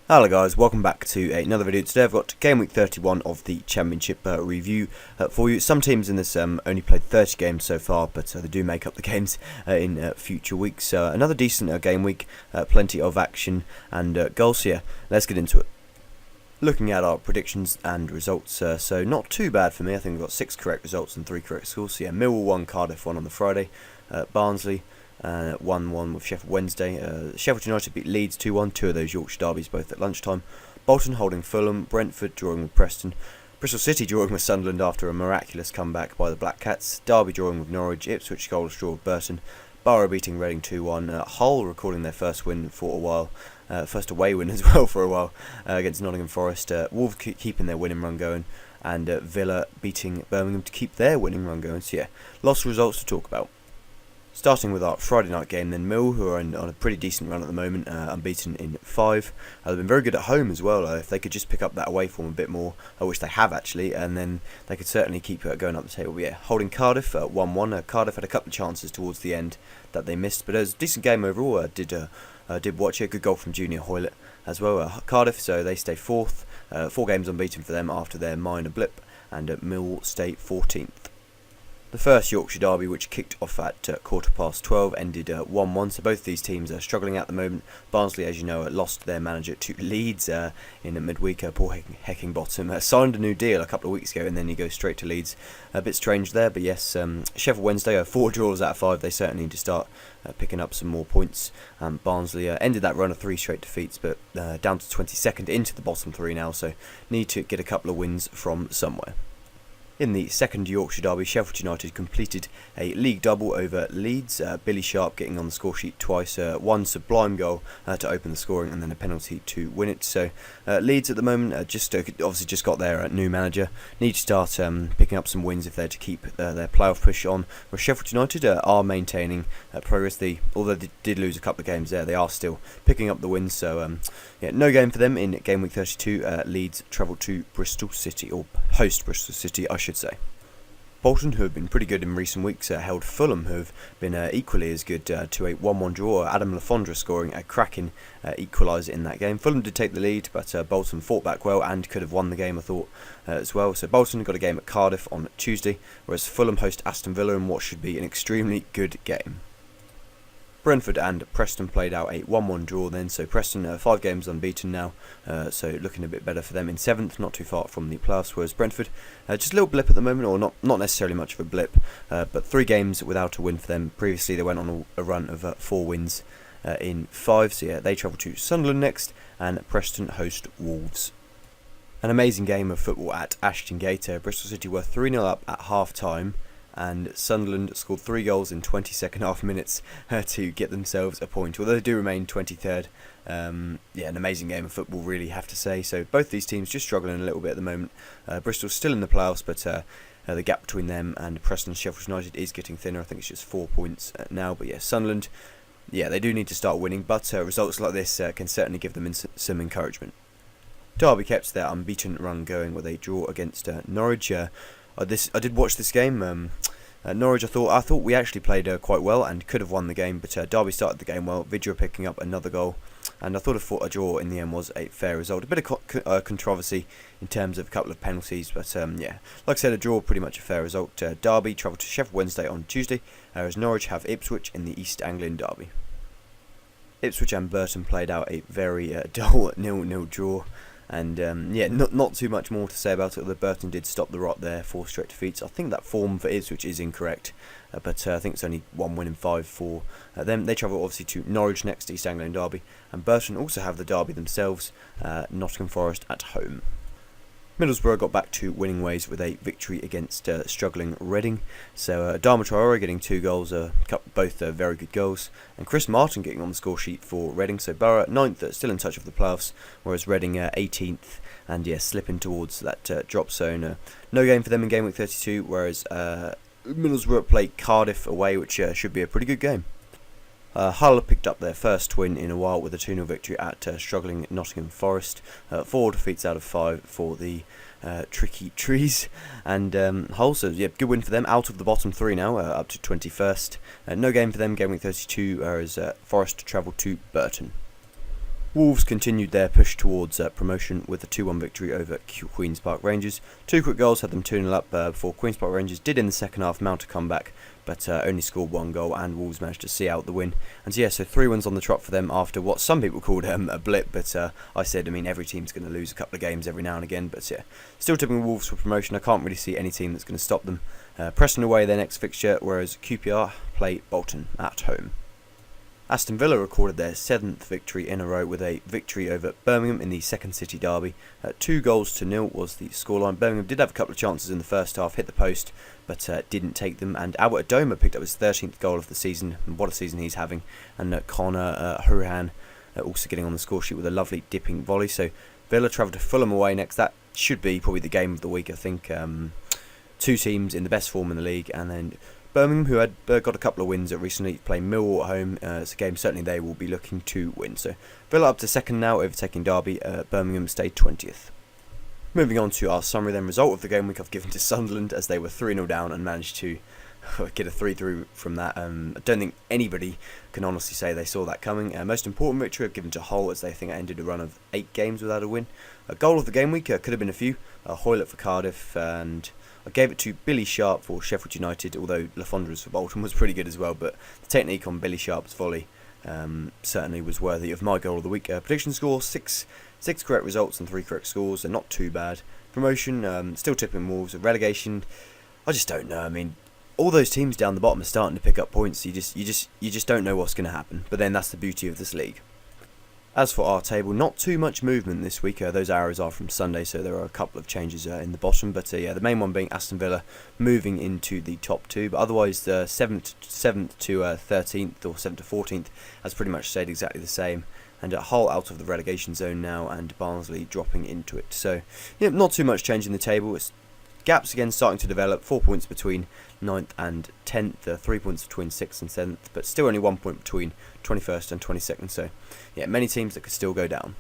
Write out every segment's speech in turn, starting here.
Hello guys, welcome back to another video. Today I've got Game Week 31 of the Championship review for you. Some teams in this only played 30 games so far, but they do make up the games in future weeks. Another decent game week, plenty of action and goals here. Let's get into it. Looking at our predictions and results, so not too bad for me. I think we've got 6 correct results and 3 correct scores. So yeah, Millwall 1, Cardiff 1 on the Friday, Barnsley 1-1 with Sheffield Wednesday. Sheffield United beat Leeds 2-1, 2 of those Yorkshire derbies both at lunchtime. Bolton holding Fulham, Brentford drawing with Preston, Bristol City drawing with Sunderland after a miraculous comeback by the Black Cats, Derby drawing with Norwich, Ipswich goalless draw with Burton, Borough beating Reading 2-1, Hull recording their first win for a while, first away win as well for a while against Nottingham Forest, Wolves keeping their winning run going, and Villa beating Birmingham to keep their winning run going. So yeah, lots of results to talk about. Starting with our Friday night game, then Mill, who are on a pretty decent run at the moment, unbeaten in 5. They've been very good at home as well. If they could just pick up that away form a bit more, which they have actually, and then they could certainly keep going up the table. But yeah, holding Cardiff 1-1. Cardiff had a couple of chances towards the end that they missed, but it was a decent game overall. Did watch it. Good goal from Junior Hoylett as well. Cardiff, so they stay 4th. 4 games unbeaten for them after their minor blip, and Mill stay 14th. The first Yorkshire derby, which kicked off at 12:15, ended 1-1, so both these teams are struggling at the moment. Barnsley, as you know, lost their manager to Leeds in a midweek. Paul Heckingbottom signed a new deal a couple of weeks ago, and then he goes straight to Leeds. A bit strange there, but yes, Sheffield Wednesday, 4 draws out of 5. They certainly need to start picking up some more points. Barnsley ended that run of 3 straight defeats, but down to 22nd into the bottom 3 now, so need to get a couple of wins from somewhere. In the second Yorkshire derby, Sheffield United completed a league double over Leeds. Billy Sharp getting on the score sheet twice, one sublime goal to open the scoring, and then a penalty to win it. So Leeds at the moment obviously just got their new manager. Need to start picking up some wins if they're to keep their playoff push on. Where Sheffield United are maintaining progress. Although they did lose a couple of games there, they are still picking up the wins. So yeah, no game for them in Game Week 32. Leeds travel to Bristol City, or host Bristol City, I should say. Bolton, who have been pretty good in recent weeks, held Fulham, who have been equally as good, to a 1-1 draw. Adam Lafondra scoring a cracking equaliser in that game. Fulham did take the lead, but Bolton fought back well and could have won the game, I thought, as well. So Bolton got a game at Cardiff on Tuesday, whereas Fulham host Aston Villa in what should be an extremely good game. Brentford and Preston played out a 1-1 draw then, so Preston 5 games unbeaten now, so looking a bit better for them in 7th, not too far from the playoffs, whereas Brentford, just a little blip at the moment, or not necessarily much of a blip, but 3 games without a win for them. Previously they went on a run of 4 wins in 5, so yeah, they travel to Sunderland next, and Preston host Wolves. An amazing game of football at Ashton Gate. Bristol City were 3-0 up at half time, and Sunderland scored 3 goals in 22nd half minutes to get themselves a point, although they do remain 23rd. Yeah, an amazing game of football, really, have to say. So both these teams just struggling a little bit at the moment. Bristol's still in the playoffs, but the gap between them and Preston and Sheffield United is getting thinner. I think it's just 4 points now. But yeah, Sunderland, yeah, they do need to start winning, but results like this can certainly give them some encouragement. Derby kept their unbeaten run going with a draw against Norwich. I did watch this game. Norwich, I thought we actually played quite well and could have won the game, but Derby started the game well. Vidra picking up another goal, and I thought a draw in the end was a fair result. A bit of controversy in terms of a couple of penalties, but yeah, like I said, a draw, pretty much a fair result. Derby travel to Sheffield Wednesday on Tuesday, whereas Norwich have Ipswich in the East Anglian derby. Ipswich and Burton played out a very dull 0-0 draw. And yeah, not too much more to say about it, although Burton did stop the rot there, 4 straight defeats. I think that form for Ipswich is incorrect, but I think it's only 1 win in 5 for them. They travel obviously to Norwich next, East Anglian derby, and Burton also have the derby themselves, Nottingham Forest at home. Middlesbrough got back to winning ways with a victory against struggling Reading. So Adama Traore getting 2 goals, both very good goals, and Chris Martin getting on the score sheet for Reading. So Borough 9th, still in touch of the playoffs, whereas Reading 18th, and yeah, slipping towards that drop zone. No game for them in Game Week 32, whereas Middlesbrough play Cardiff away, which should be a pretty good game. Hull picked up their first win in a while with a 2-0 victory at struggling Nottingham Forest. 4 defeats out of 5 for the Tricky Trees. And Hull, so yeah, good win for them, out of the bottom 3 now, up to 21st. No game for them, Game Week 32, whereas Forest travel to Burton. Wolves continued their push towards promotion with a 2-1 victory over Queen's Park Rangers. 2 quick goals had them 2-0 up before Queen's Park Rangers did in the second half mount a comeback, but only scored 1 goal, and Wolves managed to see out the win. And so, yeah, so 3 wins on the trot for them after what some people called a blip, but I said, I mean, every team's going to lose a couple of games every now and again, but yeah, still tipping Wolves for promotion. I can't really see any team that's going to stop them. Preston away their next fixture, whereas QPR play Bolton at home. Aston Villa recorded their 7th victory in a row with a victory over Birmingham in the second city derby. 2-0 was the scoreline. Birmingham did have a couple of chances in the first half, hit the post, but didn't take them. And Albert Adoma picked up his 13th goal of the season, and what a season he's having. And Connor Hurahan also getting on the score sheet with a lovely dipping volley. So Villa travel to Fulham away next. That should be probably the game of the week, I think. 2 teams in the best form in the league, and then Birmingham, who had got a couple of wins recently, playing Millwall at home. It's a game certainly they will be looking to win. So Villa up to 2nd now, overtaking Derby. Birmingham stayed 20th. Moving on to our summary then, result of the game week I've given to Sunderland as they were 3-0 down and managed to get a 3-3 from that. I don't think anybody can honestly say they saw that coming. Most important victory I've given to Hull as they think it ended a run of 8 games without a win. A goal of the game week could have been a few. Hoylett for Cardiff, and I gave it to Billy Sharp for Sheffield United, although Lafondre's for Bolton was pretty good as well, but the technique on Billy Sharp's volley certainly was worthy of my goal of the week. Prediction score, 6 correct results and 3 correct scores, so not too bad. Promotion, still tipping Wolves. Relegation, I just don't know. I mean, all those teams down the bottom are starting to pick up points. You just don't know what's going to happen, but then that's the beauty of this league. As for our table, not too much movement this week. Those arrows are from Sunday, so there are a couple of changes in the bottom. But yeah, the main one being Aston Villa moving into the top 2. But otherwise, the 7th to 13th or 7th to 14th has pretty much stayed exactly the same. And Hull out of the relegation zone now, and Barnsley dropping into it. So yeah, not too much change in the table. It's gaps again starting to develop. 4 points between 9th and 10th, 3 points between 6th and 7th, but still only 1 point between 21st and 22nd. So yeah, many teams that could still go down.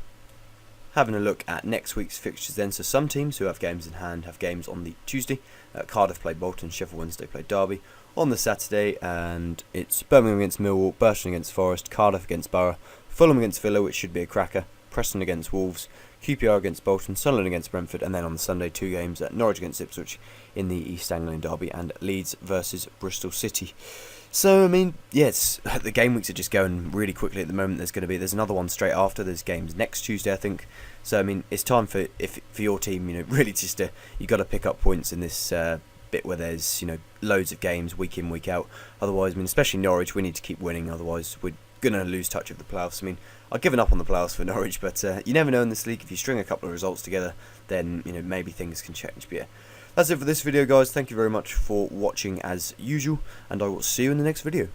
Having a look at next week's fixtures then, so some teams who have games in hand have games on the Tuesday. Cardiff play Bolton, Sheffield Wednesday play Derby on the Saturday, and it's Birmingham against Millwall, Burton against Forest, Cardiff against Borough, Fulham against Villa, which should be a cracker, Preston against Wolves, QPR against Bolton, Sunderland against Brentford, and then on the Sunday 2 games at Norwich against Ipswich in the East Anglian Derby, and Leeds versus Bristol City. So I mean, yes, the game weeks are just going really quickly at the moment. There's another one straight after. There's games next Tuesday, I think. So I mean, it's time for your team, really just you got to pick up points in this bit where there's loads of games week in week out. Otherwise, I mean, especially Norwich, we need to keep winning. Otherwise, we're gonna lose touch of the playoffs. I mean, I've given up on the playoffs for Norwich, but you never know in this league. If you string a couple of results together, then maybe things can change. But yeah, that's it for this video, guys. Thank you very much for watching as usual, and I will see you in the next video.